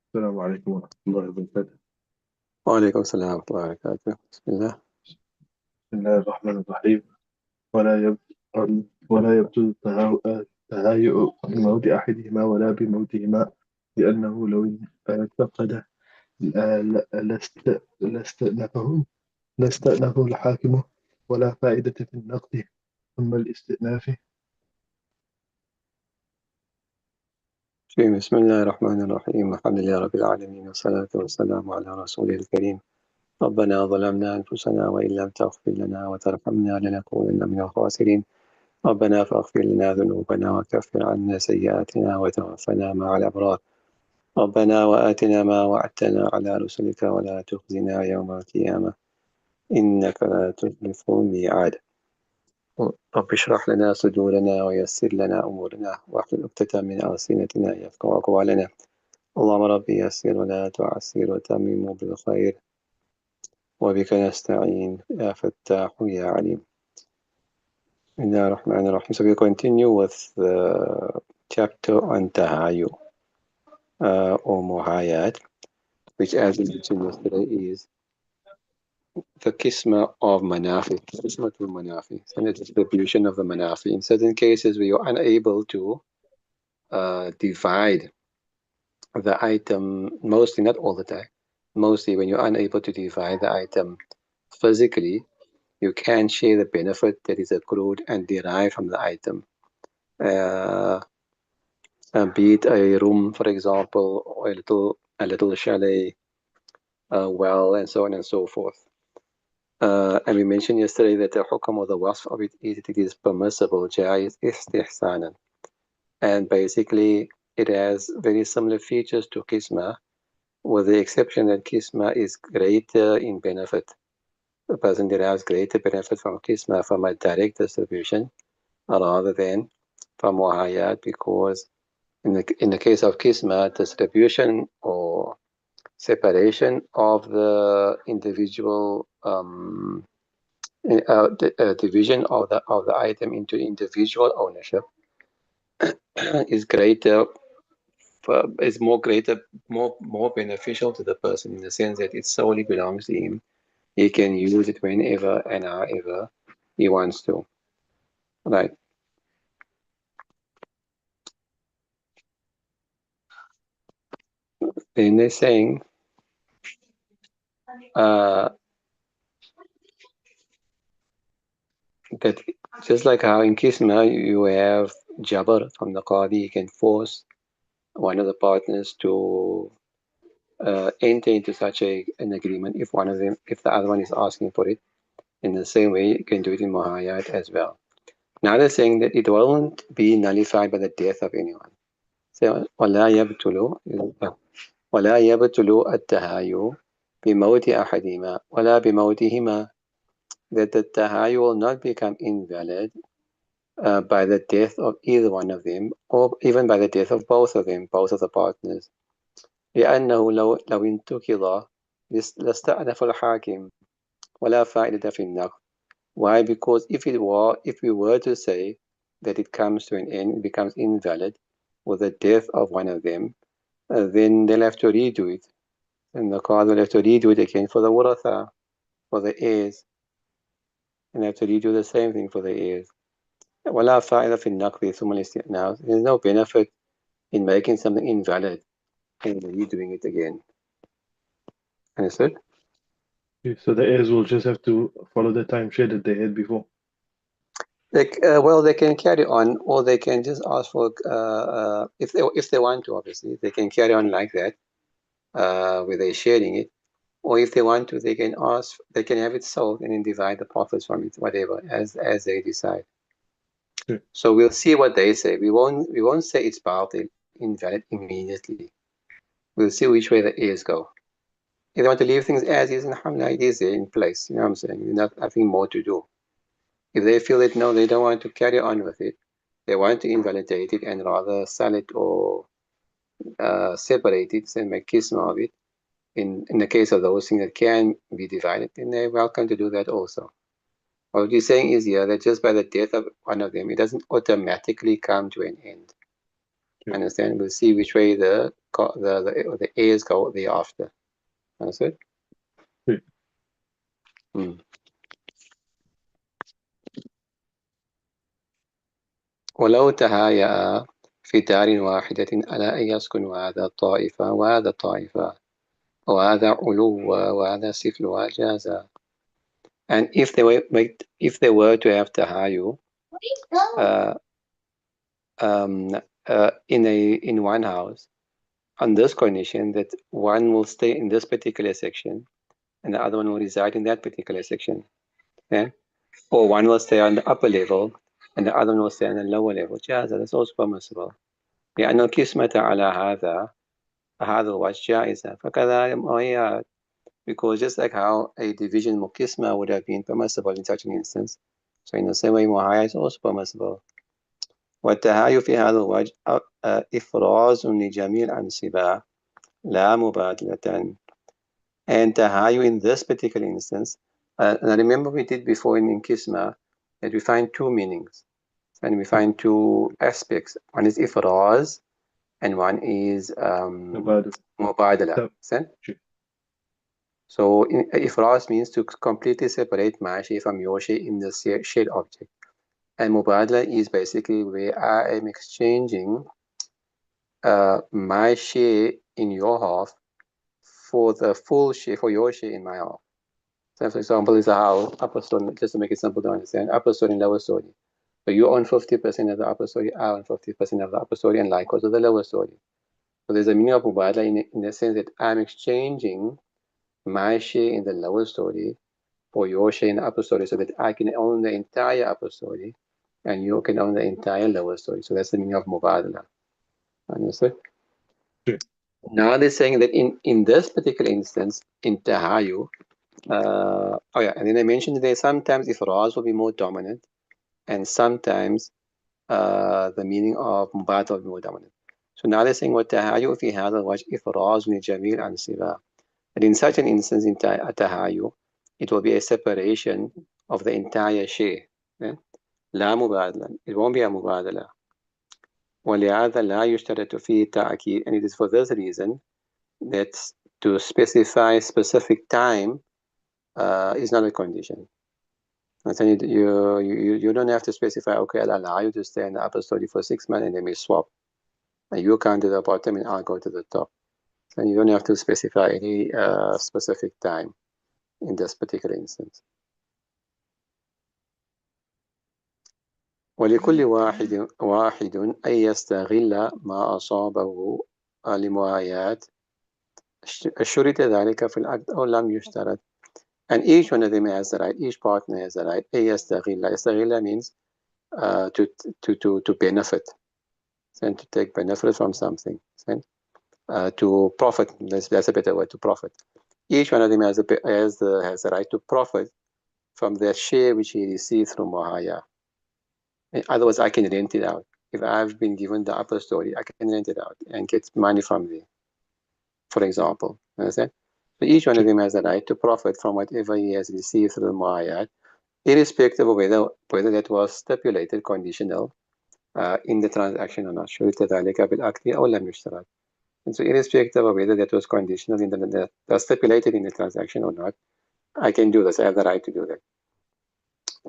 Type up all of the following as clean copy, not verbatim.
السلام عليكم ورحمة الله وبركاته. وعليكم السلام ورحمة الله وبركاته. بسم الله. بسم الله الرحمن الرحيم. ولا يب... ولا يبدو التهيؤ بموت أحدهما ولا بموتهما، لأنه لو اعتقد لاستأنفه الحاكم، ولا فائدة في النقد. ثم الاستئناف. بسم الله الرحمن الرحيم. الحمد لله رب العالمين، والصلاة والسلام على رسوله الكريم. ربنا ظلمنا أنفسنا وإن لم تغفر لنا وترحمنا لنكونن من الخاسرين. ربنا فاغفر لنا ذنوبنا وكفر عنا سيئاتنا وتوفنا مع الأبرار. ربنا وآتنا ما وعدتنا على رسلك ولا تخزنا يوم القيامة إنك لا تخلف الميعاد. رب اشرح لنا صدورنا ويسر لنا أمورنا واحلل عقدة من ألسنتنا يفقهوا أقوالنا. اللهم رب يسر ولا تعسر وتمم بالخير وبك نستعين يا فتاح يا عليم. بسم الله الرحمن الرحيم. So we continue with the chapter on Tahayu or Muhayyat, which as we mentioned yesterday is the Qisma of Manafi, Qisma to Manafi, and the distribution of the Manafi. In certain cases, we are unable to divide the item, mostly, not all the time, mostly when you're unable to divide the item physically, you can share the benefit that is accrued and derived from the item. Be it a room, for example, or a little chalet, well, and so on and so forth. And we mentioned yesterday that the hukam or the wasf of it is permissible, jaiz istihsanan. And basically, it has very similar features to Qisma, with the exception that Qisma is greater in benefit. The person derives greater benefit from Qisma from a direct distribution rather than from Muhayyat, because in the case of Qisma, distribution or separation of the individual division of the item into individual ownership is greater, is more beneficial to the person, in the sense that it solely belongs to him. He can use it whenever and however he wants to. Right. Then they're saying that just like how in Kisma you have Jabr from the Qadi, you can force one of the partners to enter into such an agreement if the other one is asking for it. In the same way, you can do it in Muhayyat as well. Now they're saying that it won't be nullified by the death of anyone. So, وَلَا يَبْتُلُ التَّهَايُ بِمَوْتِ أَحَدِهِمَا وَلَا بِمَوْتِهِمَا, that the tahayu will not become invalid by the death of either one of them, or even by the death of both of them, both of the partners. لأنه لو انتقض لاستأنف الحاكم ولا فائدة في النقد. Why? Because if we were to say that it comes to an end, it becomes invalid with the death of one of them, then they'll have to redo it, and the qadi will have to redo it again for the waratha, for the heirs, and have to redo the same thing for the heirs. ولا فائدة في النقد ثم الاستئناف. There's no benefit in making something invalid and redoing it again. Understood? Okay, so the heirs will just have to follow the timeshare that they had before. Well, they can carry on, or they can just ask for, if they want to, obviously, they can carry on like that, where they're sharing it. Or if they want to, they can have it sold and then divide the profits from it, whatever, as they decide. Okay. So we'll see what they say. We won't say it's invalid immediately. We'll see which way the heirs go. If they want to leave things as is, alhamdulillah, it is there in place. You know what I'm saying? Nothing more to do. If they feel that no, they don't want to carry on with it, they want to invalidate it and rather sell it or separate it and make kisma of it, in the case of those things that can be divided, then they're welcome to do that also. What you're saying is here that just by the death of one of them, it doesn't automatically come to an end. Understand? We'll see which way the A's go the after. Understood? ولو تهايأ في دار واحدة على أن يسكن هذا الطائفة وهذا الطائفة وهذا علو وهذا سفل جازا. And if they were to have tahayu in one house, on this condition that one will stay in this particular section and the other one will reside in that particular section, yeah? Or one will stay on the upper level and the other one will stay on the lower level. جائزة, that's also permissible. لأن القسمة على هذا الوجه جائزة فكذا المؤيات, because just like how a division mukisma would have been permissible in such an instance, so in the same way muhaya is also permissible. والتهايو في هذا الوجه إفراز لجميع الأنصبة لا مبادلة. And tahayu in this particular instance, and I remember we did before in Kisma that we find two meanings and we find two aspects. One is ifraz and one is mubadala. So ifraz means to completely separate my shay from your shay in the shared object. And mubadala is basically where I am exchanging my share in your half for the full share, for your share in my half. So for example, is a house, upper story, just to make it simple to understand, upper story and lower story. So you own 50% of the upper story, I own 50% of the upper story, and likewise of the lower story. So there's a meaning of mubadala in the sense that I'm exchanging my share in the lower story for your share in the upper story so that I can own the entire upper story and you can own the entire lower story. So that's the meaning of mubadala. Understood? Sure. Now they're saying that in this particular instance, in tahayu, and then I mentioned that sometimes ifraz will be more dominant and sometimes the meaning of mubadala will be more dominant. So now they're saying what tahayu fi hadha waj ifraz li jamil an siba. And in such an instance in tahayu, it will be a separation of the entire share. لا مبادلا. It won't be a mubadala. ولهذا لا يشترط فيه تأكيد, and it is for this reason that to specify specific time is not a condition. And you don't have to specify, okay, I'll allow you to stay in the upper story for 6 months and then we swap. And you come to the bottom and I'll go to the top. So you don't have to specify any specific time in this particular instance. ولكل واحد أن يستغل ما أصابه لمعايات شرط ذلك في العقد أو لم يشترط. And each one of them has the right, each partner has the right. يستغل means to benefit and to take benefit from something. To profit, that's a better word, to profit. Each one of them has the right to profit from the share which he received through Muhaya. In other words, I can rent it out. If I've been given the upper story, I can rent it out and get money from there, for example. Understand? So each one of them has the right to profit from whatever he has received through Muhayat, irrespective of whether that was stipulated, conditional, in the transaction or not. شُرِطَ ذَلِكَ بِالْعَقْدِ أَوْ لَمْ يُشْتَرَطْ. And so irrespective of whether that was conditional in the stipulated in the transaction or not, I can do this. I have the right to do that.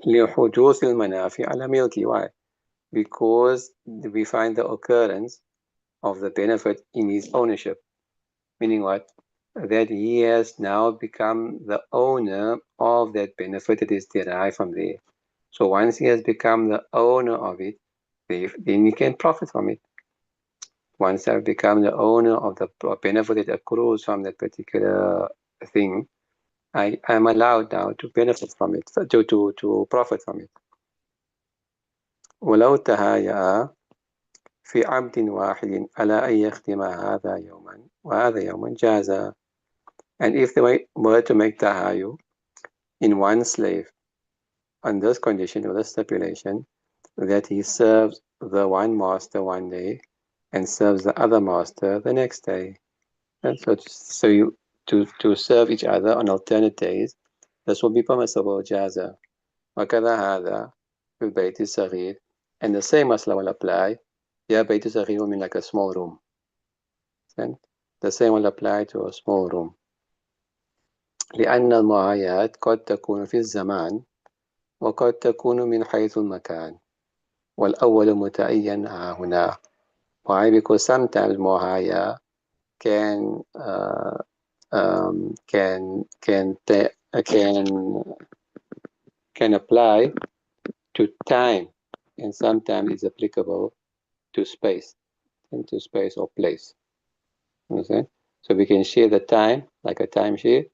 لِحُدُوثِ الْمَنَافِعِ عَلَى مِلْكِ. Why? Because we find the occurrence of the benefit in his ownership. Meaning what? That he has now become the owner of that benefit that is derived from there. So once he has become the owner of it, then he can profit from it. Once I've become the owner of the benefit that accrues from that particular thing, I am allowed now to benefit from it, to profit from it. ولو تهايأ في عبد واحد على أن يختم هذا يوما وهذا يوما جاز. And if they were to make tahayu in one slave on this condition or this stipulation that he serves the one master one day and serves the other master the next day. And so you to serve each other on alternate days, this will be permissible, jaza. وكذا هذا في البيت الصغير, and the same masla will apply يا بيت صغير mean like a small room. And the same will apply to a small room. لأن المعايات قد تكون في الزمان وقد تكون من حيث المكان والأول متعين هنا. Why? Because sometimes معايا can can can apply to time, and sometimes it's applicable to space, into space or place. Understand? So we can share the time like a time share,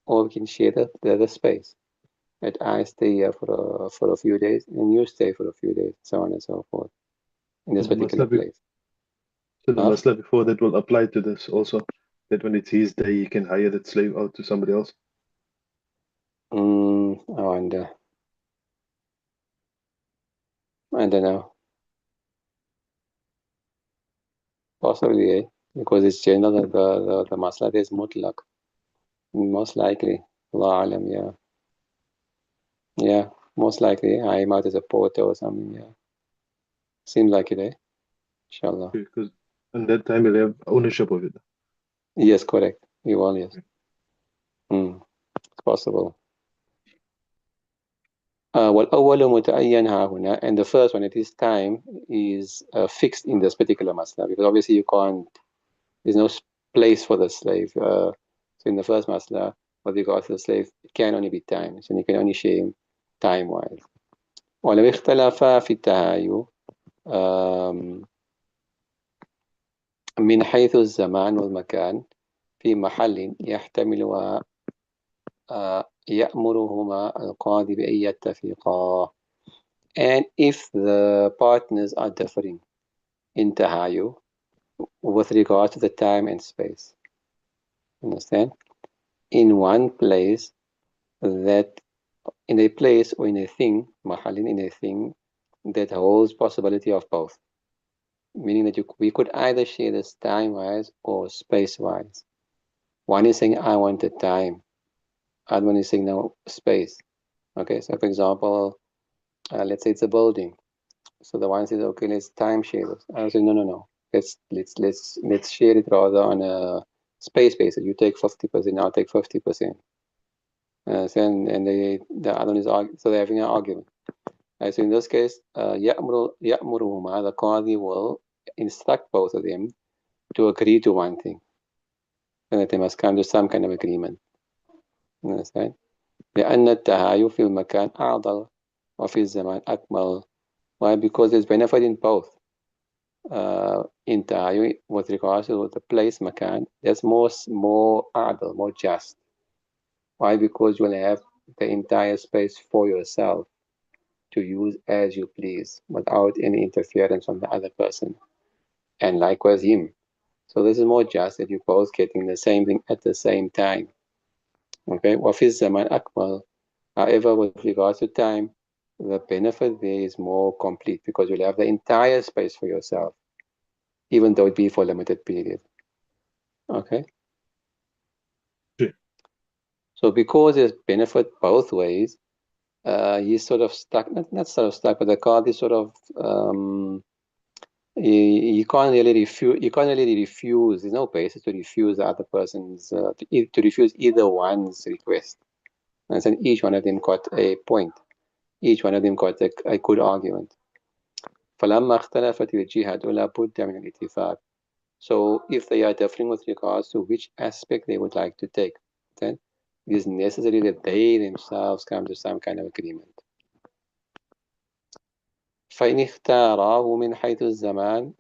or we can share the space. That I stay here for a few days, and you stay for a few days, so on and so forth, in So this the particular masla, place. so the Huh? masla before that will apply to this also. That when it's his day, he can hire that slave out to somebody else. I wonder. I don't know. Possibly, because it's general. The masla is mutlaq. Most likely. Allah alam, yeah. Yeah, most likely. I might as a porter or something, yeah. Seems like it, Inshallah. Because in that time he'll have ownership of it. Yes, correct. You will, yes. It's possible. والأول متعين ها هنا, and the first one, it is time, is fixed in this particular masla, because obviously you can't, there's no place for the slave. So in the first masla, with regard to the slave, it can only be time, so you can only share him time-wise. ولو اختلف في التهايو من حيث الزمان والمكان في محل يحتمل يأمرهما القاضي بأن يتفقا. And if the partners are differing in tahayu with regard to the time and space, understand? In one place, that in a place or in a thing, mahalin, in a thing that holds possibility of both, meaning that we could either share this time-wise or space-wise. One is saying, I want the time. Other one is saying, no, space. Okay, so for example, let's say it's a building. So the one says, okay, let's time share this. I say, no, no, no. Let's share it rather on a space basis. You take 50%, I'll take 50%. And the other one is so they're having an argument. So in this case, يأمرهما, the Qadi will instruct both of them to agree to one thing, and that they must come to some kind of agreement. Understand? لأن التهايو في المكان أعضل وفي الزمان أكمل. Why? Because there's benefit in both. In tahayu, with regards to the place, makan, there's more adil, more just. Why? Because you'll have the entire space for yourself to use as you please without any interference from the other person, and likewise him. So this is more just, that you're both getting the same thing at the same time. Okay, وفي الزمان أكمل. However, with regards to time, the benefit there is more complete, because you'll have the entire space for yourself, even though it be for a limited period. Okay. Okay. So because there's benefit both ways, he's sort of stuck, not sort of stuck, but the card is sort of, you can't really refuse, there's no basis to refuse the other person's, to refuse either one's request. And then each one of them got a point. Each one of them got a good argument. فلما اختلفت الجهات لا بد من الاتفاق. So if they are differing with regards to which aspect they would like to take, then it is necessary that they themselves come to some kind of agreement. فإن اختاره من حيث الزمان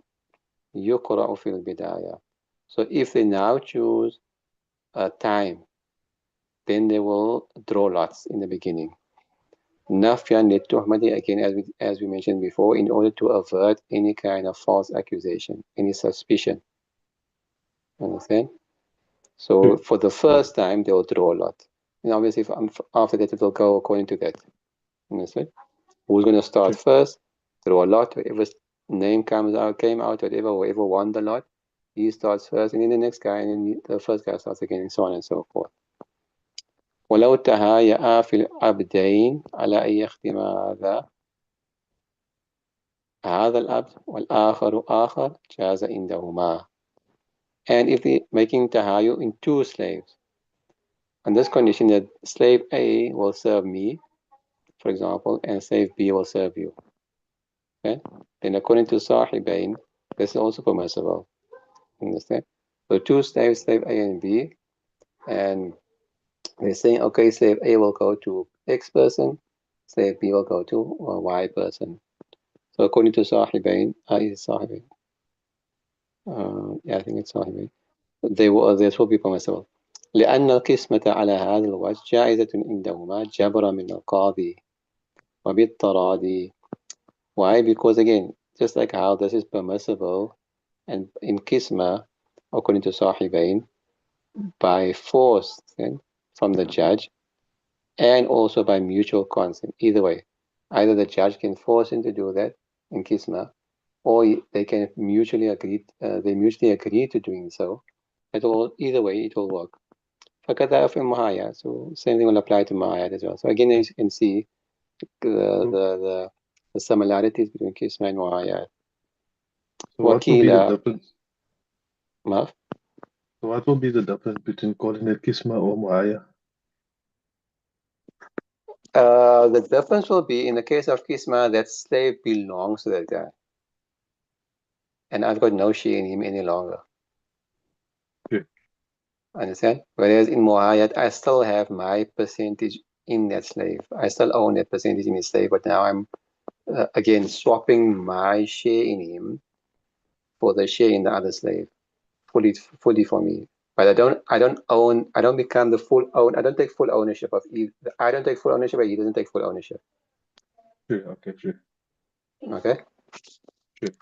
يقرأ في البداية. So if they now choose a time, then they will draw lots in the beginning. نفيا للتهمة, again, as we mentioned before, in order to avert any kind of false accusation, any suspicion. Understand? So for the first time, they'll draw a lot. And obviously, after that, it will go according to that. Understand? Who's going to start first? Draw a lot. Whoever's name came out, whoever won the lot, he starts first, and then the next guy, and then the first guy starts again, and so on and so forth. ولو تهايأ في العبدين على أن يختم هذا هذا العبد والآخر آخر جاز عندهما. And if the making tahayu in two slaves, on this condition that slave A will serve me, for example, and slave B will serve you. Okay? Then according to Sahibain, this is also permissible. Understand? So two slaves, slave A and B, and they're saying, okay, slave A will go to X person, slave B will go to Y person. So according to Sahibain, is Sahibain? Yeah, I think it's Sahibain. This will be permissible. لأن القسمة على هذا الوجه جائزة عندهما جبر من القاضي وبالتراضي. Why? Because again, just like how this is permissible, and in Qisma, according to Sahibain, by force from the judge, and also by mutual consent. Either way, either the judge can force him to do that in Qisma, or they can mutually agree. They mutually agree to doing so. Either way, it will work. فكذا في المعايا. So same thing will apply to Ma'ayat as well. So again, as you can see, the similarities between Qisma and Mu'ayat. So what will be the Wakila, difference? Maf? So what will be the difference between calling it Kisma or Mu'ayya? The difference will be in the case of Qisma, that slave belongs to that guy. And I've got no share in him any longer. Okay. Understand? Whereas in Mu'ayat, I still have my percentage in that slave. I still own that percentage in his slave, but now I'm again swapping my share in him for the share in the other slave, fully for me. But I don't become the full own. I don't take full ownership of either. I don't take full ownership, but he doesn't take full ownership. Sure. Okay. Sure. Okay. Sure.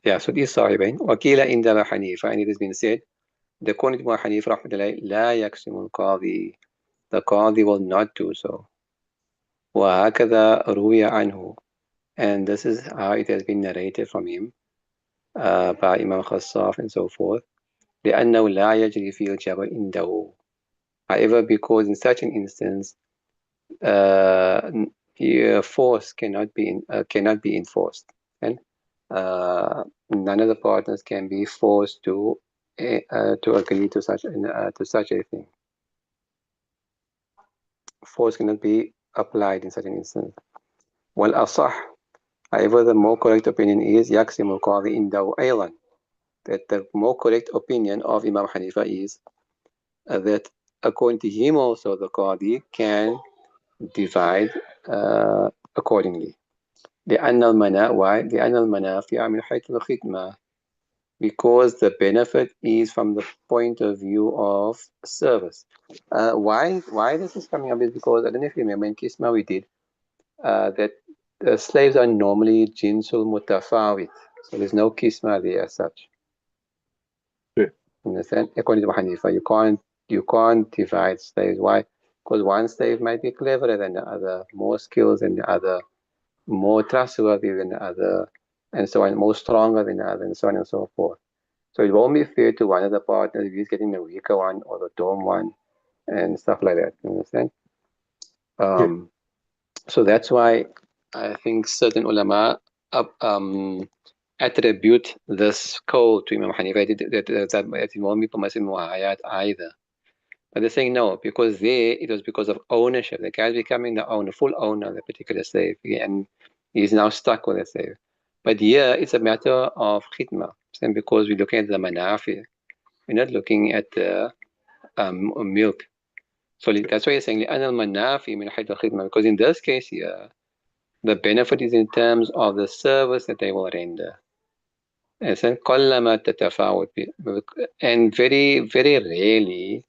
Yeah, so this صاحبين وقيل عند أبي حنيفة, and it has been said, the according to Abu Hanifa رحمة الله لا يقسم القاضي, the qadi will not do so. وهكذا روي عنه, and this is how it has been narrated from him by Imam Khassaf and so forth. لأنه لا يجري فيه الجبر عنده. However, because in such an instance, force cannot be enforced, and none of the partners can be forced to agree to such a thing. Force cannot be applied in such an instance. والأصح, however, the more correct opinion is يقسم القاضي عنده أيضا, that the more correct opinion of Imam Hanifa is that according to him also the Qadi can divide accordingly. لأن المنافع من حيث الخدمة, because the benefit is from the point of view of service. Why this is coming up is because, I don't know if you remember in Kisma we did that the slaves are normally jinsul mutafawit, so there's no Kisma there as such. Sure. Understand? According to Hanifa, you can't divide slaves. Why? Because one slave might be cleverer than the other, more skills than the other, more trustworthy than the other, and so on, more stronger than the other, and so on and so forth. So it won't be fair to one of the partners if he's getting the weaker one or the dumb one and stuff like that. You understand? Sure. So that's why I think certain ulama attribute this code to Imam Hanifa that it won't be permissible in Mu'ayat either. But they're saying no, because there it was because of ownership. The guy's becoming the owner, full owner of the particular slave, and he's now stuck with the slave. But here it's a matter of khidmah, and because we're looking at the manafi, we're not looking at the milk. So that's why you're saying anal manafi min hayth al-khidmah, because in this case here, the benefit is in terms of the service that they will render. And very, very rarely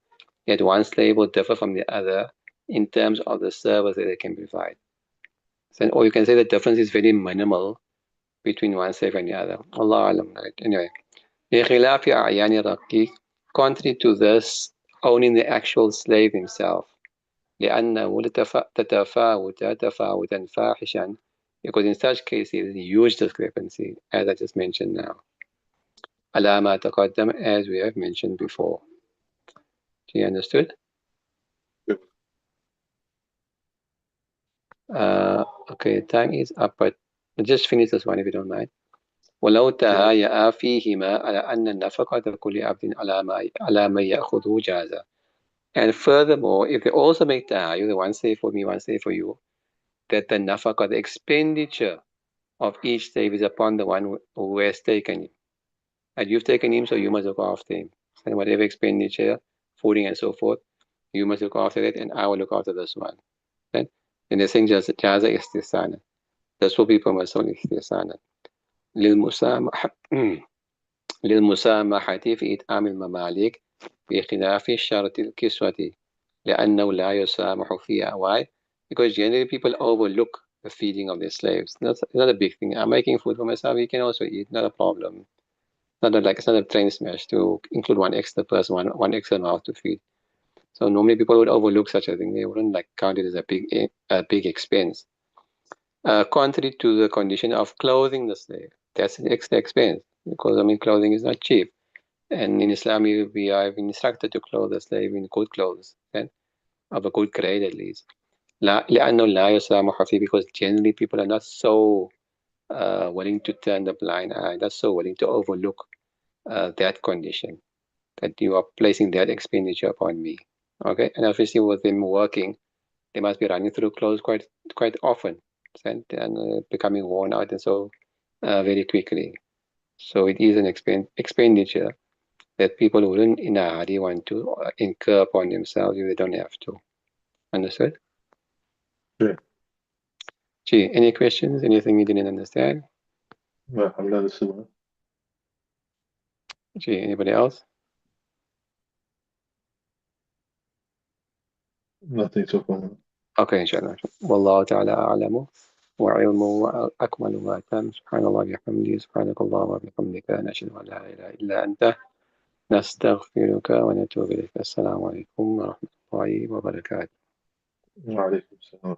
yet one slave will differ from the other in terms of the service that they can provide. So, or you can say the difference is very minimal between one slave and the other. Allah alam. Right? Anyway, contrary to this, owning the actual slave himself, لأنه تتفاوت تفاوتا فاحشا, because in such cases, huge discrepancy, as I just mentioned now. على ما تقدم, as we have mentioned before. Do you understood? Sure. Okay, time is up, but just finish this one if you don't mind. ولو Yeah. تهايأ فيهما على أن النفقة كل عبد على ما يأخذه جازا. And furthermore, if they also make tahayyu, the one say for me, one say for you, that the nafaqah, the expenditure of each slave is upon the one who has taken him. And you've taken him, so you must look after him. And whatever expenditure, fooding and so forth, you must look after it, and I will look after this one. Right? And they're saying jaza istisana. This will be permissible istisana. للمسامحة للمسامحة في إطعام المماليك بخلاف شرط الكسوة لأنه لا يسامح فيها. Why? Because generally people overlook the feeding of their slaves. That's not a big thing. I'm making food for myself. You can also eat. Not a problem. It's not a train smash to include one extra person, one extra mouth to feed. So normally people would overlook such a thing. They wouldn't like count it as a big expense. Contrary to the condition of clothing the slave, that's an extra expense because I mean clothing is not cheap. And in Islam, we are instructed to clothe the slave in good clothes, okay? Of a good grade at least. لأنه لا يسامح فيه, because generally people are not so willing to turn the blind eye, not so willing to overlook that condition, that you are placing that expenditure upon me. Okay, and obviously with them working, they must be running through clothes quite often, and becoming worn out and so very quickly. So it is an expenditure that people wouldn't in a hurry want to incur upon themselves if they don't have to. Understood? Yeah. Gee, any questions? Anything you didn't understand? I'm not listening. Gee, anybody else? Nothing so far. Okay, inshallah. والله تعالى أعلم وعلمه أكمل ما كان. سبحان الله بحمده سبحانك اللهم وبحمدك نشهد أن لا إله إلا أنت نستغفرك ونتوب إليك. السلام عليكم ورحمة الله وبركاته. وعليكم السلام.